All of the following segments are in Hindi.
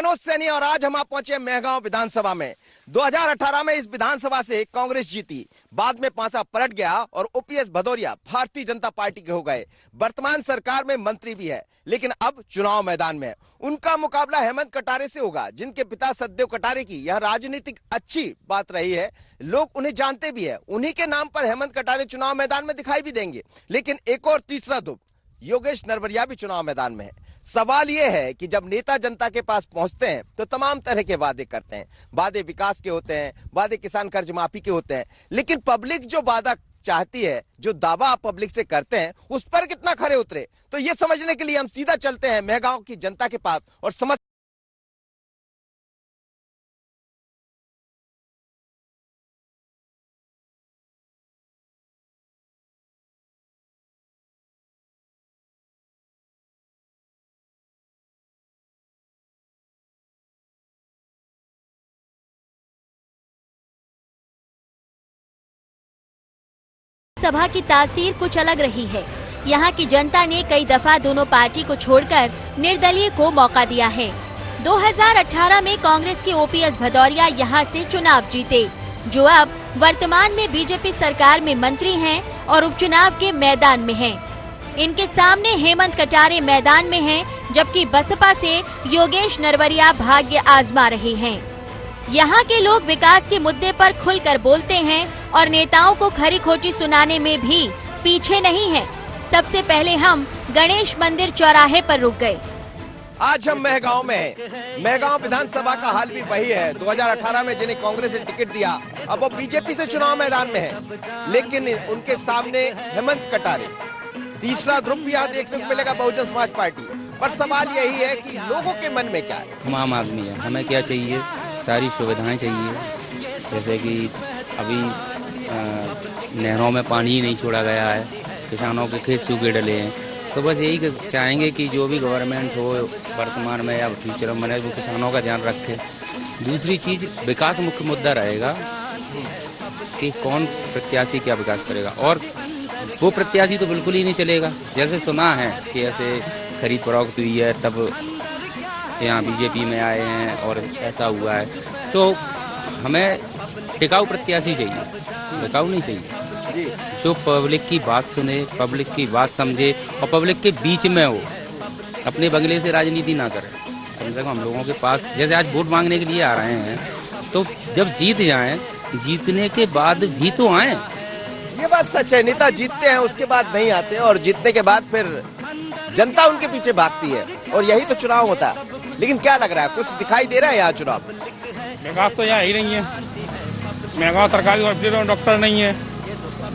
मनोज सैनी और आज हम आप पहुंचे मेहगांव विधानसभा में। 2018 में इस विधानसभा से कांग्रेस जीती, बाद में पासा पलट गया और ओपीएस भदौरिया भारतीय जनता पार्टी के हो गए। वर्तमान सरकार में मंत्री भी है, लेकिन अब चुनाव मैदान में है। उनका मुकाबला हेमंत कटारे से होगा, जिनके पिता सतदेव कटारे की यह राजनीतिक अच्छी बात रही है। लोग उन्हें जानते भी है, उन्हीं के नाम पर हेमंत कटारे चुनाव मैदान में दिखाई भी देंगे। लेकिन एक और तीसरा दुख, योगेश नरवरिया भी चुनाव मैदान में है। सवाल यह है कि जब नेता जनता के पास पहुंचते हैं तो तमाम तरह के वादे करते हैं। वादे विकास के होते हैं, वादे किसान कर्ज माफी के होते हैं, लेकिन पब्लिक जो वादा चाहती है, जो दावा आप पब्लिक से करते हैं, उस पर कितना खरे उतरे, तो ये समझने के लिए हम सीधा चलते हैं मेहगांव की जनता के पास और समझ सभा की तासीर कुछ अलग रही है। यहाँ की जनता ने कई दफा दोनों पार्टी को छोड़कर निर्दलीय को मौका दिया है। 2018 में कांग्रेस के ओपीएस भदौरिया यहाँ से चुनाव जीते, जो अब वर्तमान में बीजेपी सरकार में मंत्री हैं और उपचुनाव के मैदान में हैं। इनके सामने हेमंत कटारे मैदान में हैं, जबकि बसपा से योगेश नरवरिया भाग्य आजमा रहे हैं। यहाँ के लोग विकास के मुद्दे पर खुलकर बोलते हैं और नेताओं को खरी खोटी सुनाने में भी पीछे नहीं है। सबसे पहले हम गणेश मंदिर चौराहे पर रुक गए। आज हम मेहगांव में हैं। मेहगांव विधानसभा का हाल भी वही है। 2018 में जिन्हें कांग्रेस ने टिकट दिया, अब वो बीजेपी से चुनाव मैदान में है, लेकिन उनके सामने हेमंत कटारे। तीसरा ध्रुव भी यहाँ देखने को मिलेगा बहुजन समाज पार्टी। पर सवाल यही है कि लोगों के मन में क्या है। हम आम आदमी है, हमें क्या चाहिए? सारी सुविधाएं चाहिए, जैसे कि अभी नहरों में पानी ही नहीं छोड़ा गया है, किसानों के खेत सूखे डले हैं। तो बस यही चाहेंगे कि जो भी गवर्नमेंट हो वर्तमान में या फ्यूचर में बने, वो किसानों का ध्यान रखे। दूसरी चीज़, विकास मुख्य मुद्दा रहेगा कि कौन प्रत्याशी क्या विकास करेगा, और वो प्रत्याशी तो बिल्कुल ही नहीं चलेगा। जैसे सुना है कि ऐसे खरीद फरोख्त हुई है, तब यहाँ बीजेपी में आए हैं और ऐसा हुआ है। तो हमें टिकाऊ प्रत्याशी चाहिए, टिकाऊ नहीं चाहिए। जो पब्लिक की बात सुने, पब्लिक की बात समझे और पब्लिक के बीच में हो, अपने बगले से राजनीति ना करे। कम से कम हम लोगों के पास, जैसे आज वोट मांगने के लिए आ रहे हैं, तो जब जीत जाएं, जीतने के बाद भी तो आए। ये बात सच है, नेता जीतते हैं उसके बाद नहीं आते, और जीतने के बाद फिर जनता उनके पीछे भागती है, और यही तो चुनाव होता है। लेकिन क्या लग रहा है, कुछ दिखाई दे रहा है यहाँ चुनाव? विकास तो यहाँ ही नहीं है। मेहगांव सरकारी हॉस्पिटल में डॉक्टर नहीं है।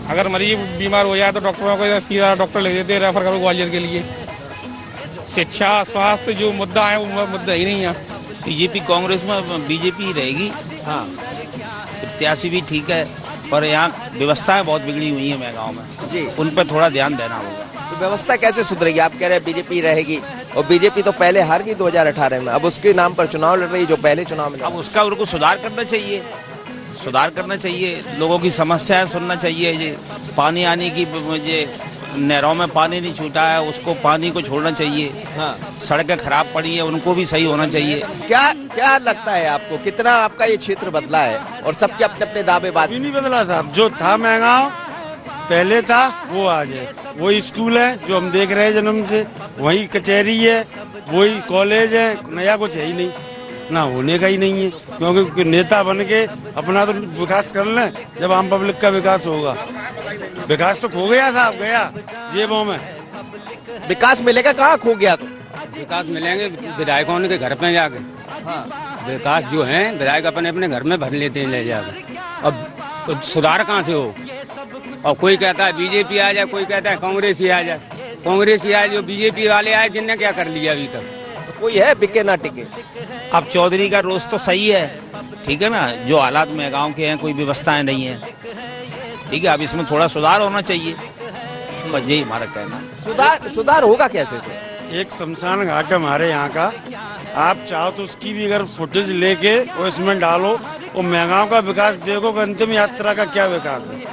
अगर मरीज बीमार हो जाए तो डॉक्टरों को सीधा डॉक्टर ले देते, रेफर करो ग्वालियर के लिए। शिक्षा, स्वास्थ्य जो मुद्दा है वो मुद्दा ही नहीं है। बीजेपी कांग्रेस में बीजेपी ही रहेगी। हाँ, प्रत्याशी भी ठीक है, पर यहाँ व्यवस्थाएं बहुत बिगड़ी हुई है मेहगांव में जी, उन पर थोड़ा ध्यान देना होगा। तो व्यवस्था कैसे सुधरेगी? आप कह रहे हैं बीजेपी रहेगी, और बीजेपी तो पहले हार गई 2018 में, अब उसके नाम पर चुनाव लड़ रही जो पहले चुनाव में। अब उसका उनको सुधार करना चाहिए, सुधार करना चाहिए, लोगों की समस्याएं सुनना चाहिए। ये पानी आने की, मुझे नहरों में पानी नहीं छूटा है, उसको पानी को छोड़ना चाहिए। हाँ। सड़कें खराब पड़ी है, उनको भी सही होना चाहिए। क्या लगता है आपको, कितना आपका ये क्षेत्र बदला है? और सबके अपने अपने दावे बात। नहीं बदला साहब, जो था मेहगांव पहले था वो आज है। वही स्कूल है जो हम देख रहे हैं जन्म से, वही कचहरी है, वही कॉलेज है, नया कुछ है ही नहीं, ना होने का ही नहीं है। क्योंकि नेता बन के अपना तो विकास कर लें, जब आम पब्लिक का विकास होगा। विकास तो खो गया साहब, गया जेबों में। विकास मिलेगा कहाँ? खो गया तो विकास मिलेंगे विधायकों के घर पे जाके। हाँ, विकास जो है विधायक अपने अपने घर में भर लेते हैं ले जाकर। अब सुधार कहाँ से हो? और कोई कहता है बीजेपी आ जाए, कोई कहता है कांग्रेस ही आ जाए। कांग्रेस ही आए, जो बीजेपी वाले आए, जिनने क्या कर लिया अभी तक? तो कोई है बिके ना टिके? अब चौधरी का रोज तो सही है, ठीक है ना, जो हालात मेहगांव के हैं, कोई व्यवस्थाएं नहीं है, ठीक है। अब इसमें थोड़ा सुधार होना चाहिए, बस यही हमारा कहना है। सुधार होगा कैसे? एक शमशान घाट हमारे यहाँ का, आप चाहो तो उसकी भी अगर फुटेज लेके और इसमें डालो, और मेहगांव का विकास देखो कि अंतिम यात्रा का क्या विकास है।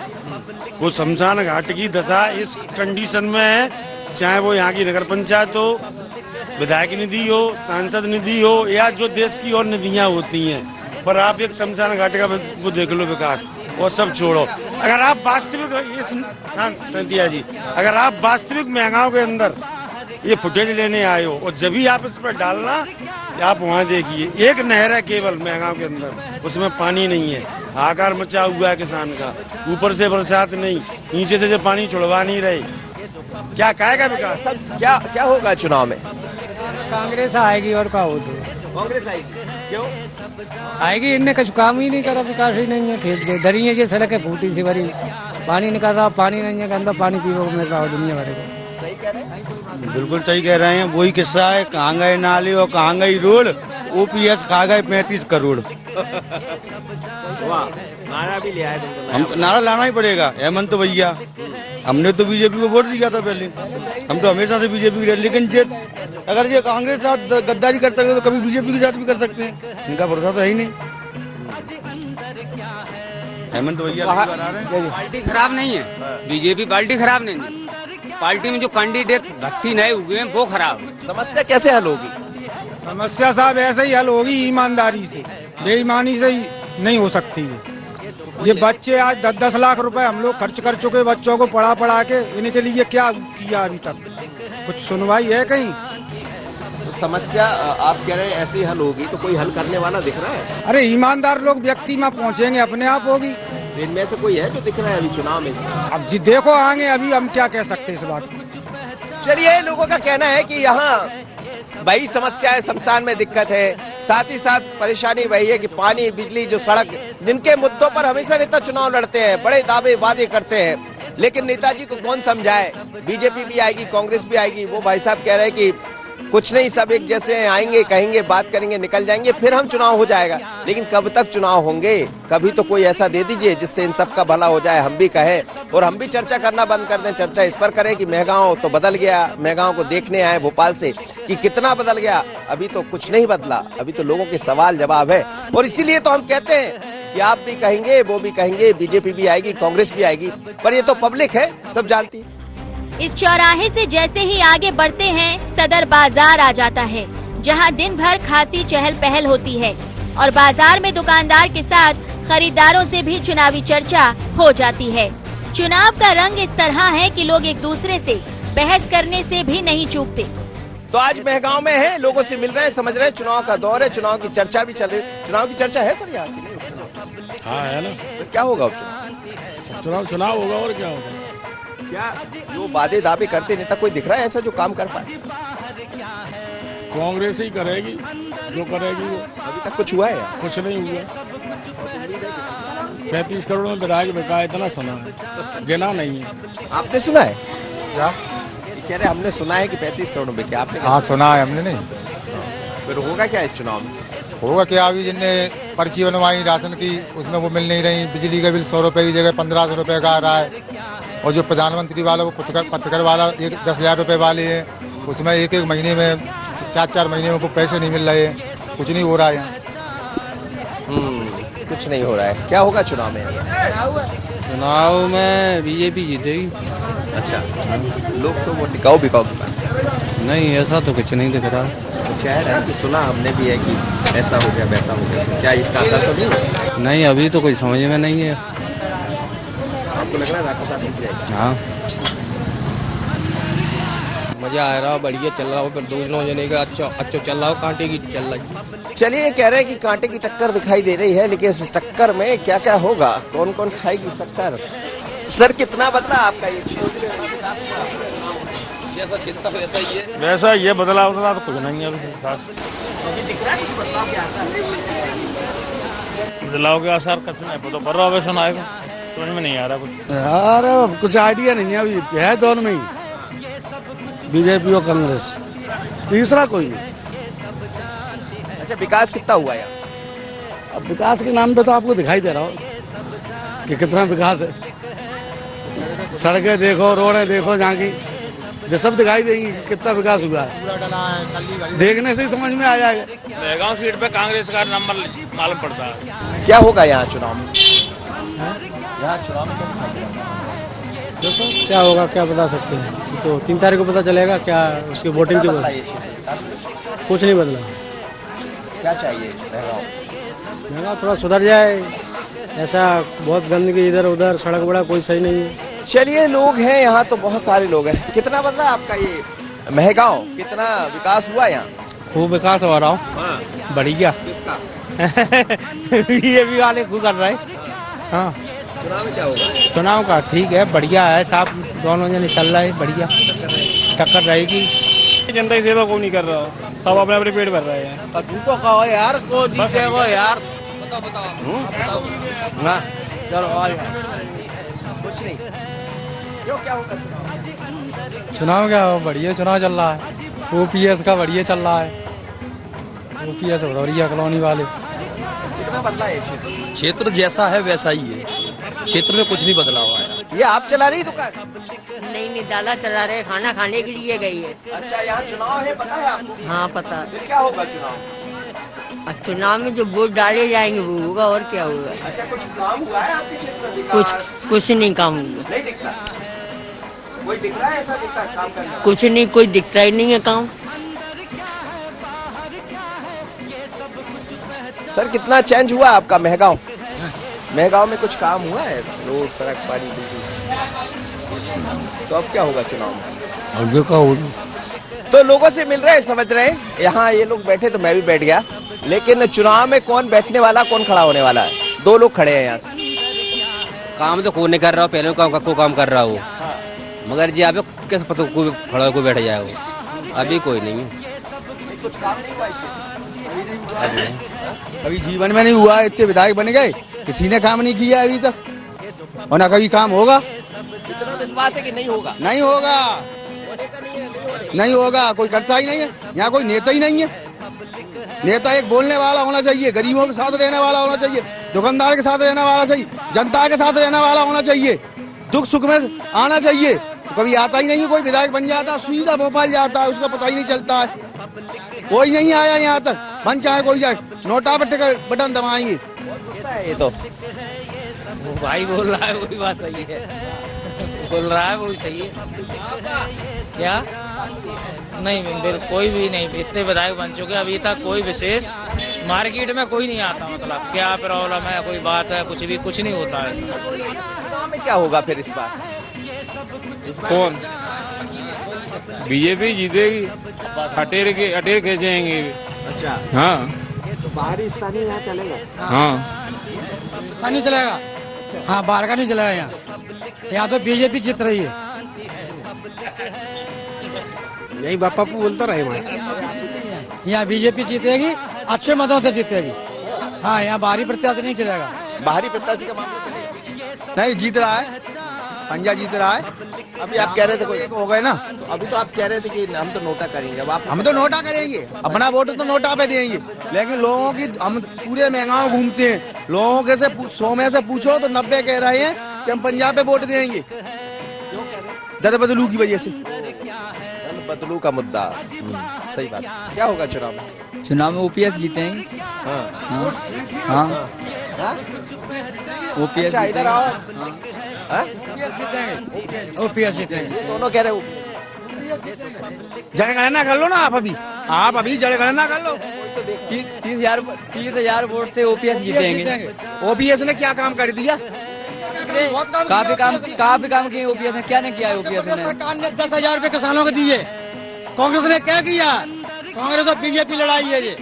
वो शमशान घाट की दशा इस कंडीशन में है, चाहे वो यहाँ की नगर पंचायत हो विधायक निधि हो, सांसद निधि हो, या जो देश की और निधियां होती हैं, पर आप एक शमशान घाट का वो देख लो विकास, और सब छोड़ो। अगर आप वास्तविक संध्या जी, अगर आप वास्तविक महंगाओं के अंदर ये फुटेज लेने आए हो, और जब भी आप इस पर डालना, आप वहाँ देखिए एक नहर है केवल महंगाओं के अंदर, उसमें पानी नहीं है। हाहाकार मचा हुआ है किसान का, ऊपर से बरसात नहीं, नीचे से जो पानी छुड़वा नहीं रहे, क्या कहेगा विकास? क्या क्या होगा चुनाव में? कांग्रेस आएगी और क्या हो तो कांग्रेस आएगी। क्यों? आएगी, इनने कुछ काम ही नहीं करा, विकास ही नहीं है। खेत जो डरी है, ये सड़क है फूटी सी भरी, पानी निकल रहा, पानी नहीं है, गंदा पानी पीने को मिल रहा है दुनिया भर को। सही कह रहे हैं? बिल्कुल सही कह रहे हैं। वही किस्सा है, कहाँ गए नाले और कहाँ गई रोड, ओपीएस खा गए 35 करोड़। वाह, नारा भी लिया है तुमको? हम नारा लाना ही पड़ेगा। हेमंत भैया, हमने तो बीजेपी को वोट दिया था पहले, हम तो हमेशा से बीजेपी के, लेकिन अगर ये कांग्रेस के साथ गद्दारी कर सकते तो कभी बीजेपी के साथ भी कर सकते हैं, इनका भरोसा तो है ही नहीं। हेमंत भैया पार्टी खराब नहीं है, बीजेपी पार्टी खराब नहीं है, पार्टी में जो कैंडिडेट भक्ति नए हुए हैं वो खराब है। समस्या कैसे हल होगी? समस्या साहब ऐसे ही हल होगी, ईमानदारी से, बेईमानी से ही नहीं हो सकती है। ये बच्चे आज 10-10 लाख रुपए हम लोग खर्च कर चुके, बच्चों को पढ़ा के, इनके लिए क्या किया अभी तक? कुछ सुनवाई है कहीं? तो समस्या आप कह रहे हैं ऐसी हल होगी, तो कोई हल करने वाला दिख रहा है? अरे ईमानदार लोग व्यक्ति में पहुंचेंगे, अपने आप होगी। इनमें से कोई है जो दिख रहा है अभी चुनाव में? अब जी देखो आगे, अभी हम क्या कह सकते हैं इस बात को। चलिए, लोगों का कहना है कि यहाँ वही समस्या है, शमशान में दिक्कत है, साथ ही साथ परेशानी वही है कि पानी, बिजली, जो सड़क, जिनके मुद्दों पर हमेशा नेता चुनाव लड़ते हैं, बड़े दावे वादे करते हैं, लेकिन नेताजी को कौन समझाए? बीजेपी भी आएगी, कांग्रेस भी आएगी, वो भाई साहब कह रहे हैं कि कुछ नहीं, सब एक जैसे आएंगे, कहेंगे, बात करेंगे, निकल जाएंगे, फिर हम चुनाव हो जाएगा। लेकिन कब तक चुनाव होंगे? कभी तो कोई ऐसा दे दीजिए जिससे इन सब का भला हो जाए, हम भी कहें और हम भी चर्चा करना बंद कर दें। चर्चा इस पर करें कि मेहगांव तो बदल गया, मेहगांव को देखने आए भोपाल से कि कितना बदल गया। अभी तो कुछ नहीं बदला, अभी तो लोगों के सवाल जवाब है, और इसीलिए तो हम कहते हैं कि आप भी कहेंगे, वो भी कहेंगे, बीजेपी भी आएगी, कांग्रेस भी आएगी, पर ये तो पब्लिक है, सब जानती है। इस चौराहे से जैसे ही आगे बढ़ते हैं, सदर बाजार आ जाता है, जहां दिन भर खासी चहल पहल होती है और बाजार में दुकानदार के साथ खरीदारों से भी चुनावी चर्चा हो जाती है। चुनाव का रंग इस तरह है कि लोग एक दूसरे से बहस करने से भी नहीं चूकते। तो आज मेहगांव में है, लोगों से मिल रहे हैं, समझ रहे हैं, चुनाव का दौर है, चुनाव की चर्चा भी चल रही है। चुनाव की चर्चा है सर यहाँ की? हाँ है ना। तो क्या होगा अब चुनाव होगा और क्या होगा? क्या जो वादे दावे करते नेता कोई दिख रहा है ऐसा जो काम कर पाए? कांग्रेस ही करेगी, जो करेगी वो। अभी तक कुछ हुआ है? कुछ नहीं हुआ। 35 करोड़ में विधायक बिका, इतना सुना है, गिना नहीं है। आपने सुना है क्या कह रहे? हमने सुना है कि 35 करोड़ में बिका। आपने हाँ सुना है हमने। नहीं फिर होगा क्या इस चुनाव में? होगा क्या? अभी जिनने पर्ची बनवाई राशन की, उसमें वो मिल नहीं रही। बिजली का बिल 100 रुपए की जगह 1500 रुपए का आ रहा है, और जो प्रधानमंत्री वाला वो पत्रकार वाला 10,000 रुपए वाले है, उसमें एक महीने में 4 महीने में वो पैसे नहीं मिल रहे हैं। कुछ नहीं हो रहा है यहाँ। कुछ नहीं हो रहा है। क्या होगा चुनाव में? चुनाव में बीजेपी जीतेगी। अच्छा, लोग तो वो टिकाऊ बिकाऊ नहीं, ऐसा तो कुछ नहीं दिख रहा। तो कह रहे हैं कि सुना हमने भी है कि ऐसा हो गया वैसा हो गया, क्या इसका असर तो नहीं होगा? नहीं, अभी तो कोई समझ में नहीं है। आपको लग रहा है आपके साथ नहीं जाएगा? हाँ, मजा आ रहा, बढ़िया चल रहा हो, फिर 2 जने का अच्छा चल रहा हो, कांटे की चल रही। चलिए, ये कह रहे हैं कि कांटे की टक्कर दिखाई दे रही है, लेकिन इस टक्कर में क्या क्या होगा, कौन कौन खाएगी टक्कर? सर, कितना बदला आपका ये क्षेत्र? जैसा चिंता वैसा ही है। वैसा ये बदलाव तो कुछ नहीं है अभी खास। अभी दिख रहा है कि बदलाव के आसार? बदलाव के आसार कुछ नहीं पता, पर रहा सुनाएगा, समझ में नहीं आ रहा कुछ। यार कुछ आइडिया नहीं है, अभी है दोनों में ही, बीजेपी और कांग्रेस, तीसरा कोई नहीं। अच्छा, विकास कितना हुआ यार? अब विकास के नाम पे तो आपको दिखाई दे रहा हो कि कितना विकास है। सड़कें देखो, रोडें देखो, जहाँ की जो सब दिखाई देंगी कितना विकास हुआ है, देखने से ही समझ में आ जाएगा। मेहगांव सीट पे कांग्रेस का नंबर मालूम पड़ता है। क्या होगा यहाँ चुनाव में? यहाँ चुनाव में देखो क्या होगा, क्या बता सकते हैं, तो 3 तारीख को पता चलेगा क्या उसकी वोटिंग की। कुछ नहीं बदला। क्या चाहिए महंगाओं? महंगा थोड़ा सुधर जाए, ऐसा बहुत गंदगी इधर उधर, सड़क बड़ा कोई सही नहीं है। चलिए, लोग हैं यहाँ तो बहुत सारे लोग हैं। कितना बदला आपका ये महंगाओं? कितना विकास हुआ यहाँ? खूब विकास हो रहा हूँ, बढ़िया। किसका? बीजेपी वाले खूब कर रहे। हाँ, चुनाव में क्या होगा? चुनाव का ठीक है, बढ़िया है, साफ दोनों जने चल रहे हैं, बढ़िया टक्कर रहेगी। जनता की सेवा को नहीं कर रहा, सब अपने अपने पेट भर रहे हैं। तुमको कहो यार, को जीतेगा यार। हाँ, चलो आज कुछ नहीं। क्यों, क्या होगा चुनाव? चुनाव क्या हो, बढ़िया चुनाव चल रहा है। ओपीएस का बढ़िया चल रहा है, ओपीएस भदौरिया कॉलोनी वाले। कितना बदला है क्षेत्र? क्षेत्र जैसा है वैसा ही है, क्षेत्र में कुछ नहीं बदलाव आया। ये आप चला रही दुकान? नहीं, दाला चला रहे, खाना खाने के लिए गई है। अच्छा, यहाँ चुनाव है, पता है आपको? हाँ पता। फिर क्या होगा चुनाव? चुनाव में जो वोट डाले जाएंगे वो होगा, और क्या होगा। अच्छा, कुछ काम हुआ है आपके क्षेत्र में? विकास कुछ नहीं काम हुआ। नहीं दिखता? कोई दिख रहा है ऐसा दिखता काम करना? कुछ नहीं, कोई दिखता ही नहीं है काम। सर, कितना चेंज हुआ आपका महंगाओं? महंगाओं में कुछ काम हुआ है? रोड, सड़क, पानी, बिजली? तो अब क्या होगा चुनाव में? तो लोगों से मिल रहे हैं, समझ रहे हैं। यहाँ ये लोग बैठे तो मैं भी बैठ गया, लेकिन चुनाव में कौन बैठने वाला, कौन खड़ा होने वाला है? दो लोग खड़े हैं यहाँ से। काम तो कोई नहीं कर रहा हो, पहले को काम कर रहा हो, मगर जी अभी कैसे पता कोई खड़ा हो, कोई बैठ जाए हो, अभी कोई नहीं है। कुछ काम नहीं हुआ इससे? कभी जीवन में नहीं हुआ, इतने विधायक बन गए, किसी ने काम नहीं किया अभी तक, और ना कभी काम होगा। इतना विश्वास है कि नहीं होगा? नहीं होगा, नहीं होगा, कोई करता ही नहीं है। यहाँ कोई नेता ही नहीं है। नेता एक बोलने वाला होना चाहिए, गरीबों के साथ रहने वाला होना चाहिए, दुकानदार के साथ रहने वाला चाहिए, जनता के साथ रहने वाला होना चाहिए, दुख सुख में आना चाहिए। तो कभी आता ही नहीं है। कोई विधायक बन जाता है, सीधा भोपाल जाता है, उसका पता ही नहीं चलता है। कोई नहीं आया यहाँ तक, बन चाहे कोई जाए, नोटा पर बटन दबाएंगे। ये तो वो भाई बोल रहा है वही बात सही है, बोल रहा है वही सही है। क्या नहीं, बिल्कुल कोई भी नहीं, इतने विधायक बन चुके अभी तक कोई विशेष मार्केट में कोई नहीं आता। मतलब क्या प्रॉब्लम है, कोई बात है, कुछ नहीं होता है। चुनाव में क्या होगा फिर इस बार? कौन? बीजेपी जीतेगी, अटेर के जाएंगे। अच्छा, हाँ, तो बाहरी स्थानीय यहाँ चलेगा? हाँ, नहीं चलेगा। हाँ, बाहर का नहीं चलेगा यहाँ। यहाँ तो बीजेपी जीत रही है। यही बापा बोलता रहे। यहाँ बीजेपी जीतेगी, अच्छे मतों से जीतेगी। हाँ, यहाँ बाहरी प्रत्याशी नहीं चलेगा। बाहरी प्रत्याशी का मामला चलेगा? नहीं, जीत रहा है, पंजा जीत रहा है। अभी आप कह रहे थे कोई हो गए ना, तो अभी तो आप कह रहे थे कि हम तो नोटा करेंगे। अब आप हम तो नोटा करेंगे, अपना वोट तो नोटा पे देंगे, लेकिन लोगों की हम पूरे महंगाओं घूमते हैं। लोगों के से 100 में से पूछो तो 90 कह रहे हैं कि हम पंजाब पे वोट देंगे। क्यों कह रहे हैं? दर बदलू की वजह से। बदलू का मुद्दा, सही बात। क्या होगा चुनाव में? चुनाव में ओपीएस जीतेंगे। हाँ, हाँ, ओपीएस। अच्छा, इधर आओ। हाँ? ओपीएस जीतेंगे। ये दोनों कह रहे हो। जनगणना कर लो ना आप अभी जनगणना कर लो। 30,000 वोट से ओपीएस जीतेंगे। ओपीएस ने क्या काम कर दिया? काफी काम किए ओपीएस ने। क्या नहीं किया ओपीएस ने? सरकार ने 10,000 रुपए किसानों को दिए। कांग्रेस ने क्या किया? कांग्रेस तो बीजेपी लड़ाई है ये।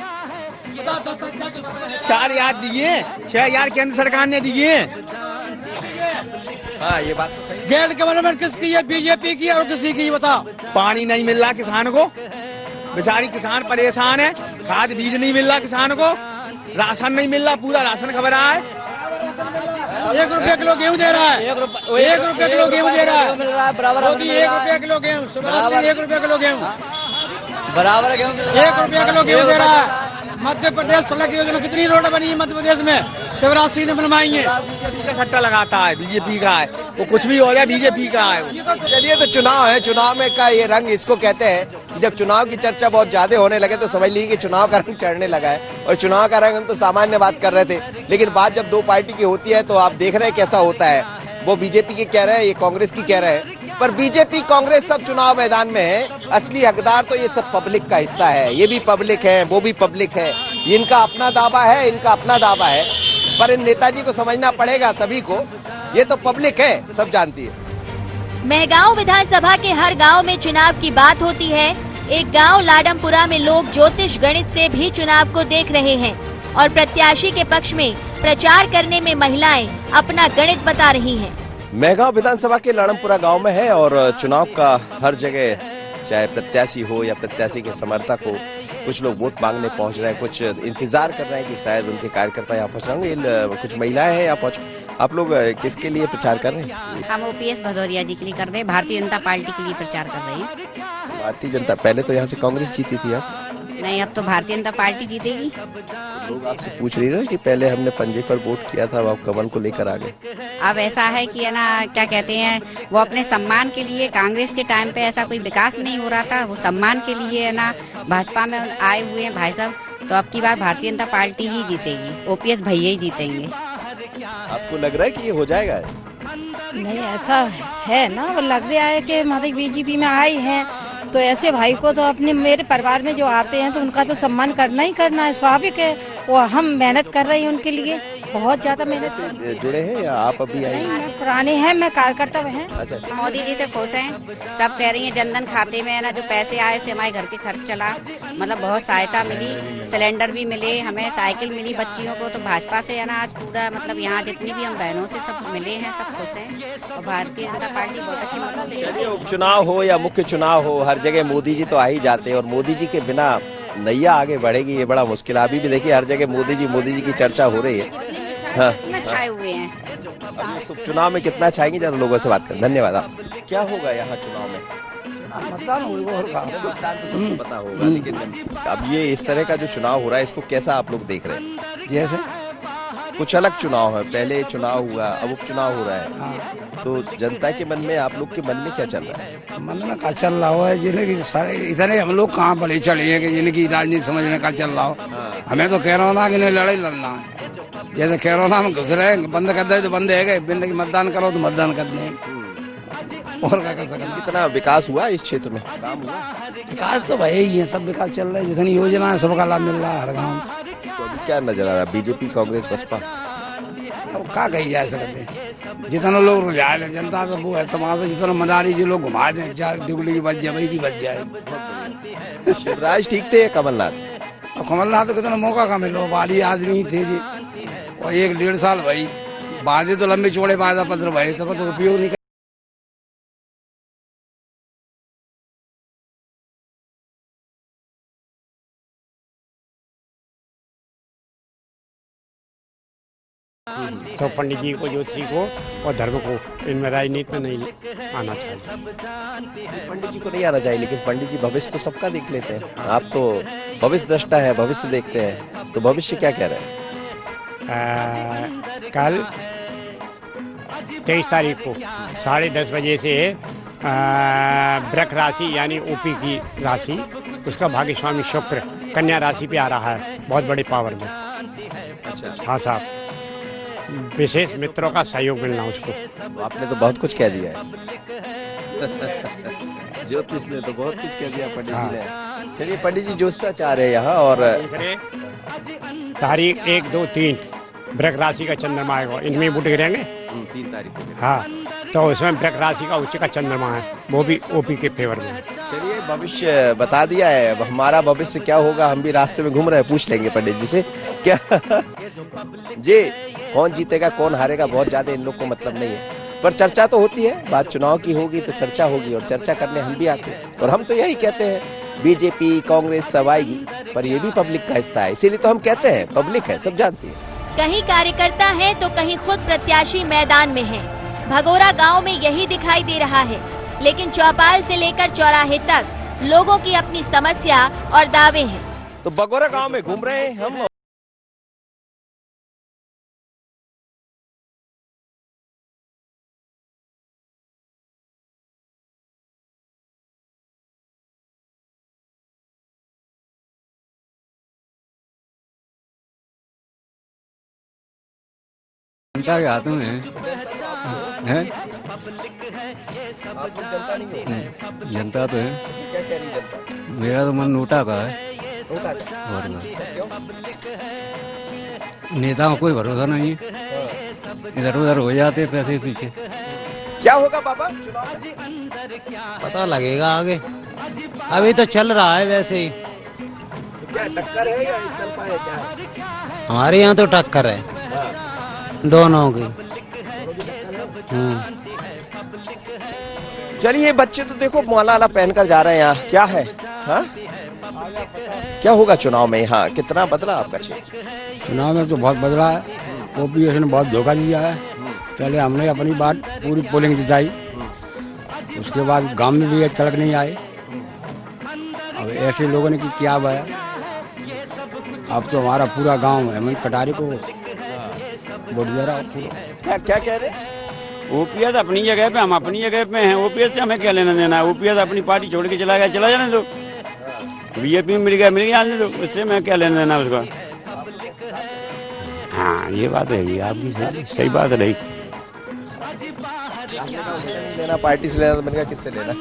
4,000 दिए, 6,000 केंद्र सरकार ने दिए। हाँ, ये बात तो सही। गैर गवर्नमेंट किसकी है? बीजेपी की और किसी की? बता। पानी नहीं मिल रहा किसान को, बेचारी किसान परेशान है। खाद बीज नहीं मिल रहा किसान को, राशन नहीं मिल रहा, पूरा राशन खबर रहा है। 1 रुपया किलो गेहूँ दे रहा है। 1 रुपया किलो गेहूँ दे रहा है। मोदी 1 रुपया किलो गेहूँ, शिवराज सिंह 1 रुपया किलो गेहूँ, बराबर गेहूँ 1 रुपया किलो गेहूँ दे रहा है। मध्य प्रदेश सड़क योजना कितनी रोड बनी है मध्य प्रदेश में? शिवराज सिंह ने बनवाई है। सट्टा लगाता है, बीजेपी का है वो, कुछ भी हो जाए बीजेपी का है। चलिए, तो चुनाव है, चुनाव में का ये रंग इसको कहते हैं कि जब चुनाव की चर्चा बहुत ज्यादा होने लगे तो समझ लीजिए कि चुनाव का रंग चढ़ने लगा है। और चुनाव का रंग हम तो सामान्य बात कर रहे थे, लेकिन बात जब दो पार्टी की होती है तो आप देख रहे हैं कैसा होता है। वो बीजेपी के कह रहे हैं, ये कांग्रेस की कह रहे हैं। पर बीजेपी कांग्रेस सब चुनाव मैदान में है। असली हकदार तो ये सब पब्लिक का हिस्सा है। ये भी पब्लिक है, वो भी पब्लिक है। इनका अपना दावा है, इनका अपना दावा है, पर इन नेताजी को समझना पड़ेगा सभी को, ये तो पब्लिक है, सब जानती है। मेहगांव विधानसभा के हर गांव में चुनाव की बात होती है। एक गांव लाडमपुरा में लोग ज्योतिष गणित से भी चुनाव को देख रहे हैं और प्रत्याशी के पक्ष में प्रचार करने में महिलाएं अपना गणित बता रही हैं। मेहगांव विधानसभा के लाडमपुरा गांव में है और चुनाव का हर जगह, चाहे प्रत्याशी हो या प्रत्याशी के समर्थक हो, कुछ लोग वोट मांगने पहुंच रहे हैं, कुछ इंतजार कर रहे हैं कि शायद उनके कार्यकर्ता यहाँ पहुँच होंगे। कुछ महिलाएं हैं यहाँ पहुँच। आप लोग किसके लिए प्रचार कर रहे हैं? हम ओपीएस भदौरिया जी के लिए कर रहे हैं, भारतीय जनता पार्टी के लिए प्रचार कर रहे हैं। भारतीय जनता, पहले तो यहाँ से कांग्रेस जीती थी, अब नहीं, अब तो भारतीय जनता पार्टी जीतेगी। लोग आपसे पूछ रही है कि पहले हमने पंजे पर वोट किया था, अब आप कमल को लेकर आ गए। अब ऐसा है कि है ना, क्या कहते हैं, वो अपने सम्मान के लिए, कांग्रेस के टाइम पे ऐसा कोई विकास नहीं हो रहा था, वो सम्मान के लिए है ना भाजपा में आए हुए हैं भाई साहब। तो अब की बार भारतीय जनता पार्टी ही जीतेगी, ओपीएस भैया ही जीतेंगे। आपको लग रहा है कि ये हो जाएगा ऐसा? नहीं, ऐसा है ना, वो लग रहा है कि मतलब बीजेपी में आई हैं तो ऐसे भाई को तो अपने, मेरे परिवार में जो आते हैं तो उनका तो सम्मान करना ही करना है, स्वाभाविक है। वो हम मेहनत कर रहे हैं उनके लिए, बहुत ज्यादा मेहनत से जुड़े हैं या आप अभी आए? नहीं, मैं पुराने हैं, मैं कार्यकर्ता हैं। अच्छा। मोदी जी से खुश हैं, सब कह रही हैं जनधन खाते में है ना जो पैसे आए उससे हमारे घर के खर्च चला, मतलब बहुत सहायता मिली, सिलेंडर भी मिले, हमें साइकिल मिली बच्चियों को। तो भाजपा से है ना आज पूरा, मतलब यहाँ जितनी भी हम बहनों से सब मिले हैं, सब खुश हैं और भारतीय जनता पार्टी बहुत अच्छी मतों से जीतेगी। उपचुनाव हो या मुख्य चुनाव हो, हर जगह मोदी जी तो आ ही जाते हैं और मोदी जी के बिना नैया आगे बढ़ेगी ये बड़ा मुश्किल है। अभी भी देखिए हर जगह मोदी जी की चर्चा हो रही है। हाँ, छाए हुए हैं। इस उपचुनाव में कितना छाएंगे, जरा लोगों से बात करें। धन्यवाद। आप क्या होगा यहाँ चुनाव में? मतदान होगा, मतदान तो सबको पता होगा, लेकिन अब ये इस तरह का जो चुनाव हो रहा है इसको कैसा आप लोग देख रहे हैं? जैसे कुछ अलग चुनाव है, पहले चुनाव हुआ, अब उपचुनाव हो रहा है। हाँ। तो जनता के मन में, आप लोग के मन में क्या चल रहा है? मन में क्या चल रहा हो, जिन्हें सारे इतने हम लोग कहाँ बड़े चढ़े हैं कि जिनकी राजनीति समझने का चल रहा हो। हमें तो कह रहा हूँ ना कि लड़ाई लड़ना है, जैसे कोरोना में घुस रहे हैं, बंद कर दे तो बंद है, बिना मतदान करो तो मतदान कर दें, और क्या कर सकते। कितना विकास हुआ इस क्षेत्र में? काम हुआ? विकास तो भाई ही है, सब विकास चल रहा है, जितनी योजना है सबका लाभ मिल रहा है हर गाँव। तो अभी क्या नजर आ रहा है, बीजेपी, कांग्रेस, बसपा? अब क्या कही जा सकते हैं, जितना लोग रुझान है जनता तो वो है तमाम, जितना मदारी जो लोग घुमा दें, दुगली की बच जाए, वही की बच जाए। शिवराज ठीक थे, कमलनाथ? कमलनाथ तो कितना मौका का मिलो, बाली आदमी थे जी, और 1-1.5 साल भाई वादे तो लंबे चौड़े वादा पत्र भाई, तब तो उपयोग नहीं। सब पंडित जी को, ज्योतिषी को और धर्म को, इनमें राजनीति में नहीं आना चाहिए। पंडित जी को नहीं आना चाहिए, लेकिन पंडित जी भविष्य तो सबका देख लेते हैं। आप तो भविष्य दृष्टा है, भविष्य देखते हैं, तो भविष्य क्या कह रहे हैं? कल 23 तारीख को 10:30 बजे से वृक राशि यानी ओपी की राशि, उसका भाग्य स्वामी शुक्र कन्या राशि पे आ रहा है, बहुत बड़ी पावर में। अच्छा। हाँ साहब, विशेष मित्रों का सहयोग मिलना उसको। तो आपने तो बहुत कुछ कह दिया है। ज्योतिष ने तो बहुत कुछ कह दिया पंडित जी ने। चलिए, पंडित जी ज्योतिषाचार्य है यहाँ, और दूसरे तारीख 1, 2, 3 वृक राशि का चंद्रमा आएगा, इनमें बुट गिरेंगे 3 तारीख को। हाँ, तो उसमें वृक राशि का उच्च का चंद्रमा है, वो भी ओपी के फेवर में। चलिए, भविष्य बता दिया है, अब हमारा भविष्य क्या होगा, हम भी रास्ते में घूम रहे हैं, पूछ लेंगे पंडित जी से। क्या जी, कौन जीतेगा कौन हारेगा बहुत ज्यादा इन लोग को मतलब नहीं है, पर चर्चा तो होती है। बात चुनाव की होगी तो चर्चा होगी, और चर्चा करने हम भी आते हैं, और हम तो यही कहते हैं बीजेपी कांग्रेस सब आएगी, पर ये भी पब्लिक का हिस्सा है, इसीलिए तो हम कहते हैं पब्लिक है, सब जानती है। कहीं कार्यकर्ता है तो कहीं खुद प्रत्याशी मैदान में है। भगोरा गांव में यही दिखाई दे रहा है, लेकिन चौपाल से लेकर चौराहे तक लोगों की अपनी समस्या और दावे हैं। तो भगोरा गांव में घूम रहे हैं हम। जनता के हाथों में है, आप लोग जनता नहीं हो? जनता तो है। क्या कह रही जनता? मेरा तो मन नोटा का है। नोटा का? और ना। क्यों? नेताओं का कोई भरोसा नहीं है, इधर उधर हो जाते हैं पैसे पीछे। क्या होगा बाबा चुनाव में? पता लगेगा आगे, अभी तो चल रहा है वैसे ही। तो क्या टक्कर है या इस्तीफा है, क्या है? हमारे यहाँ तो टक्कर है दोनों की। चलिए बच्चे तो देखो माला पहनकर जा रहे हैं यहाँ, क्या है? हाँ? क्या होगा चुनाव में यहाँ, कितना बदला आपका क्षेत्र? चुनाव में तो बहुत बदला है, ओपीएस ने बहुत धोखा दिया है। पहले हमने अपनी बात पूरी पोलिंग जिताई, उसके बाद गांव में भी तलक नहीं आए। अब ऐसे लोगों ने क्या हुआ? अब तो हमारा पूरा गांव हेमंत कटारी को वोट दे रहा है। क्या कह रहे? ओपीएस अपनी जगह पे, हम अपनी जगह पे हैं। ओपीएस से हमें क्या लेना देना है? ओपीएस अपनी पार्टी छोड़ के चला गया, चला जाने दो। बीजेपी में मिल गया जाने दो, उससे मैं क्या लेना देना उसका। हाँ ये बात है, आपकी सही बात रही। लेना पार्टी से लेना तो मैंने कहा किससे लेना?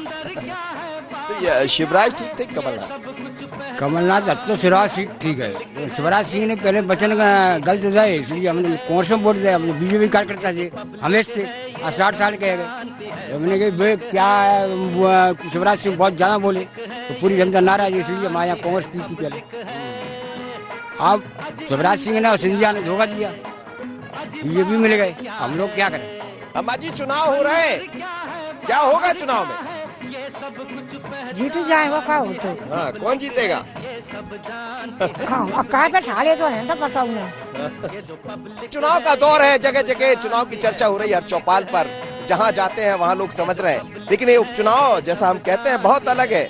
तो ये शिवराज ठीक थे कमलनाथ? कमलनाथ अब तो शिवराज सिंह ठीक है। शिवराज सिंह ने पहले वचन गलत दिया, इसलिए हमने कांग्रेस में वोट दिया। बीजेपी कार्यकर्ता थे हमेशा थे, 60 साल के गए। हमने कहा क्या है, शिवराज सिंह बहुत ज्यादा बोले तो पूरी जनता नाराज, इसलिए हमारे यहाँ कांग्रेस की थी पहले। अब शिवराज सिंह ने और सिंधिया ने धोखा दिया, बीजेपी मिल गए। हम लोग क्या करें? अम्मा जी चुनाव हो रहे हैं, क्या होगा चुनाव में? जीत जाएगा क्या हो तो? हाँ, कौन जीतेगा? हाँ काय पे ठाले तो है तो पता नहीं। चुनाव का दौर है, जगह जगह चुनाव की चर्चा हो रही है, हर चौपाल पर जहाँ जाते हैं वहाँ लोग समझ रहे हैं। लेकिन ये उपचुनाव जैसा हम कहते हैं बहुत अलग है।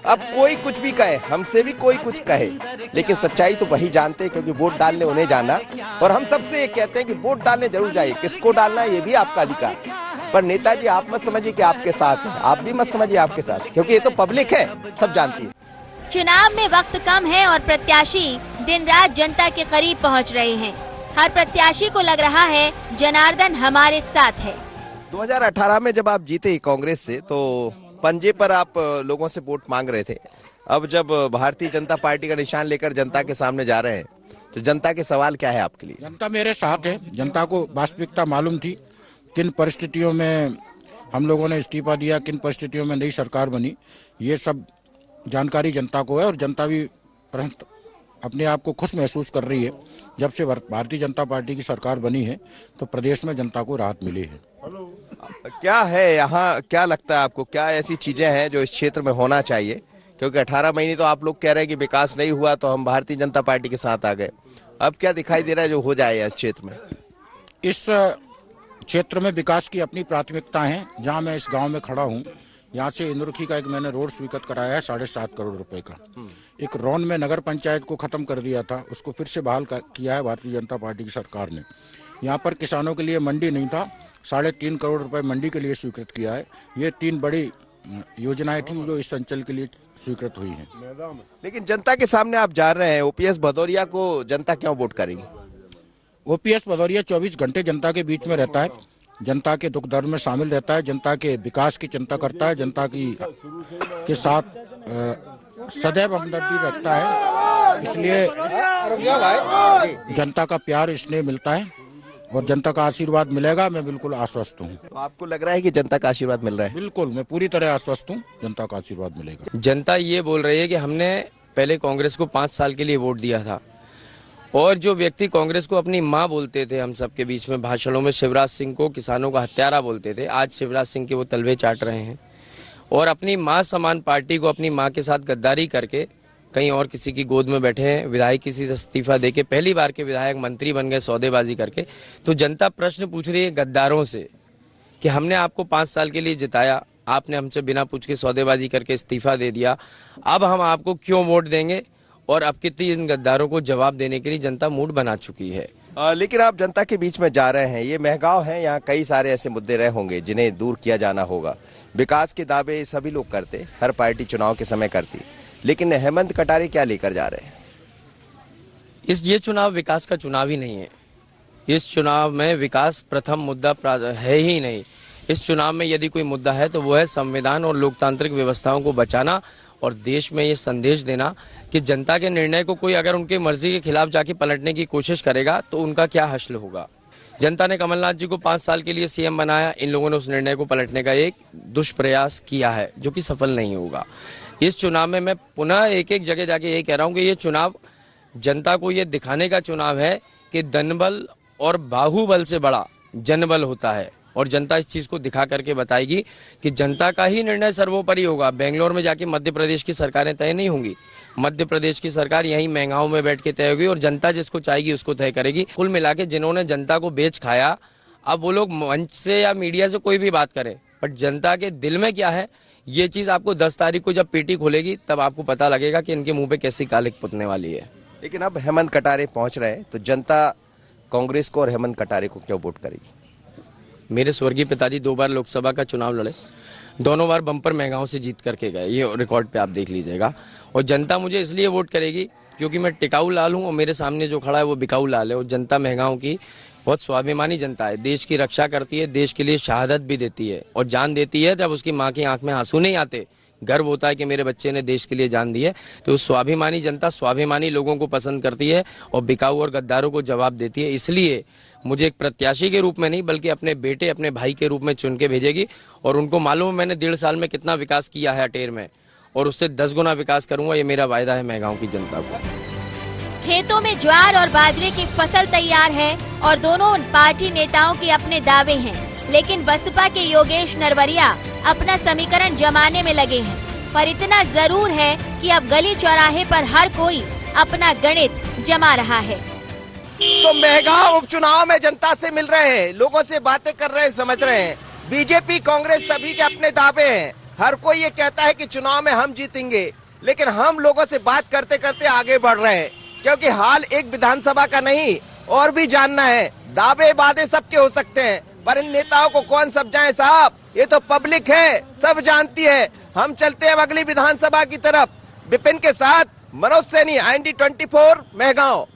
अब कोई कुछ भी कहे, हमसे भी कोई कुछ कहे, लेकिन सच्चाई तो वही जानते हैं, क्योंकि वोट डालने उन्हें जाना। और हम सबसे ये कहते हैं कि वोट डालने जरूर जाइए, किसको डालना है ये भी आपका अधिकार। पर नेताजी आप मत समझिए कि आपके साथ है, आप भी मत समझिए आपके साथ, क्योंकि ये तो पब्लिक है, सब जानती है। चुनाव में वक्त कम है और प्रत्याशी दिन रात जनता के करीब पहुंच रहे हैं। हर प्रत्याशी को लग रहा है जनार्दन हमारे साथ है। 2018 में जब आप जीते कांग्रेस से, तो पंजे पर आप लोगों से वोट मांग रहे थे। अब जब भारतीय जनता पार्टी का निशान लेकर जनता के सामने जा रहे हैं, तो जनता के सवाल क्या है आपके लिए? जनता मेरे साथ है। जनता को वास्तविकता मालूम थी, किन परिस्थितियों में हम लोगों ने इस्तीफा दिया, किन परिस्थितियों में नई सरकार बनी, ये सब जानकारी जनता को है। और जनता भी अपने आप को खुश महसूस कर रही है। जब से भारतीय जनता पार्टी की सरकार बनी है तो प्रदेश में जनता को राहत मिली है। क्या है यहाँ, क्या लगता है आपको, क्या ऐसी चीजें हैं जो इस क्षेत्र में होना चाहिए? क्योंकि 18 महीने तो आप लोग कह रहे हैं कि विकास नहीं हुआ, तो हम भारतीय जनता पार्टी के साथ आ गए। अब क्या दिखाई दे रहा है जो हो जाए इस क्षेत्र में? इस क्षेत्र में विकास की अपनी प्राथमिकता है। जहाँ मैं इस गांव में खड़ा हूँ, यहाँ से इंद्रुखी का एक मैंने रोड स्वीकृत कराया है 7.5 करोड़ रुपए का। एक रौन में नगर पंचायत को खत्म कर दिया था, उसको फिर से बहाल किया है भारतीय जनता पार्टी की सरकार ने। यहाँ पर किसानों के लिए मंडी नहीं था, 3.5 करोड़ रुपए मंडी के लिए स्वीकृत किया है। ये 3 बड़ी योजनाएं थी जो इस अंचल के लिए स्वीकृत हुई हैं। लेकिन जनता के सामने आप जा रहे हैं, ओपीएस भदौरिया को जनता क्यों वोट करेगी? ओपीएस भदौरिया 24 घंटे जनता के बीच में रहता है, जनता के दुख दर्द में शामिल रहता है, जनता के विकास की चिंता करता है, जनता के साथ सदैव हमदर्दी रखता है। इसलिए जनता का प्यार इसलिए मिलता है और जनता का आशीर्वाद मिलेगा, मैं बिल्कुल आश्वस्त हूँ। तो आपको लग रहा है कि जनता का आशीर्वाद मिल रहा है? बिल्कुल, मैं पूरी तरह आश्वस्त हूँ, जनता का आशीर्वाद मिलेगा। जनता ये बोल रही है कि हमने पहले कांग्रेस को 5 साल के लिए वोट दिया था, और जो व्यक्ति कांग्रेस को अपनी माँ बोलते थे हम सबके बीच में भाषणों में, शिवराज सिंह को किसानों का हत्यारा बोलते थे, आज शिवराज सिंह के वो तलवे चाट रहे हैं और अपनी माँ समान पार्टी को अपनी माँ के साथ गद्दारी करके कहीं और किसी की गोद में बैठे हैं, विधायक किसी से इस्तीफा देके पहली बार के विधायक मंत्री बन गए सौदेबाजी करके। तो जनता प्रश्न पूछ रही है गद्दारों से कि हमने आपको 5 साल के लिए जिताया, आपने हमसे बिना पूछ के सौदेबाजी करके इस्तीफा दे दिया, अब हम आपको क्यों वोट देंगे? और अब कितनी इन गद्दारों को जवाब देने के लिए जनता मूड बना चुकी है। लेकिन आप जनता के बीच में जा रहे हैं, ये महंगाव है, यहाँ कई सारे ऐसे मुद्दे रहे होंगे जिन्हें दूर किया जाना होगा। विकास के दावे सभी लोग करते, हर पार्टी चुनाव के समय करती, लेकिन हेमंत कटारे क्या लेकर जा रहे हैं? ये चुनाव विकास का चुनाव ही नहीं है। इस चुनाव में विकास प्रथम मुद्दा है ही नहीं। इस चुनाव में यदि कोई मुद्दा है तो वो है संविधान और लोकतांत्रिक व्यवस्थाओं को बचाना और देश में ये संदेश देना कि जनता के निर्णय को कोई अगर उनकी मर्जी के खिलाफ जाके पलटने की कोशिश करेगा तो उनका क्या हश्र होगा। जनता ने कमलनाथ जी को 5 साल के लिए सीएम बनाया, इन लोगों ने उस निर्णय को पलटने का एक दुष्प्रयास किया है जो कि सफल नहीं होगा। इस चुनाव में मैं पुनः एक एक जगह जाके यही कह रहा हूँ कि ये चुनाव जनता को ये दिखाने का चुनाव है कि धनबल और बाहुबल से बड़ा जनबल होता है और जनता इस चीज को दिखा करके बताएगी कि जनता का ही निर्णय सर्वोपरि होगा। बेंगलोर में जाके मध्य प्रदेश की सरकारें तय नहीं होंगी, मध्य प्रदेश की सरकार यहीं महंगाओं में बैठ के तय होगी और जनता जिसको चाहेगी उसको तय करेगी। कुल मिला के जिन्होंने जनता को बेच खाया, अब वो लोग मंच से या मीडिया से कोई भी बात करें, बट जनता के दिल में क्या है ये चीज आपको 10 तारीख को जब पेटी खोलेगी तब आपको पता लगेगा कि इनके मुंह पे कैसी कालिक पुतने वाली है। लेकिन अब हेमंत कटारे पहुंच रहे हैं तो जनता कांग्रेस को और हेमंत कटारे को क्यों वोट करेगी? मेरे स्वर्गीय पिताजी 2 बार लोकसभा का चुनाव लड़े, दोनों बार बम्पर महंगाओं से जीत करके गए, ये रिकॉर्ड पे आप देख लीजिएगा। और जनता मुझे इसलिए वोट करेगी क्योंकि मैं टिकाऊ लाल हूं और मेरे सामने जो खड़ा है वो बिकाऊ लाल है। और जनता महंगाओं की बहुत स्वाभिमानी जनता है, देश की रक्षा करती है, देश के लिए शहादत भी देती है और जान देती है। जब उसकी माँ की आंख में आंसू नहीं आते, गर्व होता है कि मेरे बच्चे ने देश के लिए जान दी है, तो स्वाभिमानी जनता स्वाभिमानी लोगों को पसंद करती है और बिकाऊ और गद्दारों को जवाब देती है। इसलिए मुझे एक प्रत्याशी के रूप में नहीं बल्कि अपने बेटे अपने भाई के रूप में चुन के भेजेगी और उनको मालूम है मैंने 1.5 साल में कितना विकास किया है अटेर में और उससे 10 गुना विकास करूंगा, ये मेरा वायदा है महंगाओं की जनता को। खेतों में ज्वार और बाजरे की फसल तैयार है और दोनों पार्टी नेताओं के अपने दावे हैं, लेकिन बसपा के योगेश नरवरिया अपना समीकरण जमाने में लगे हैं। पर इतना जरूर है कि अब गली चौराहे पर हर कोई अपना गणित जमा रहा है। तो मेहगांव उपचुनाव में जनता से मिल रहे हैं, लोगों से बातें कर रहे हैं, समझ रहे हैं। बीजेपी कांग्रेस सभी के अपने दावे हैं, हर कोई ये कहता है कि चुनाव में हम जीतेंगे, लेकिन हम लोगों से बात करते करते आगे बढ़ रहे हैं क्योंकि हाल एक विधानसभा का नहीं और भी जानना है। दावे वादे सबके हो सकते हैं पर इन नेताओं को कौन समझाए साहब, ये तो पब्लिक है, सब जानती है। हम चलते हैं अगली विधानसभा की तरफ। विपिन के साथ मनोज सैनी, IND 24 मेहगांव।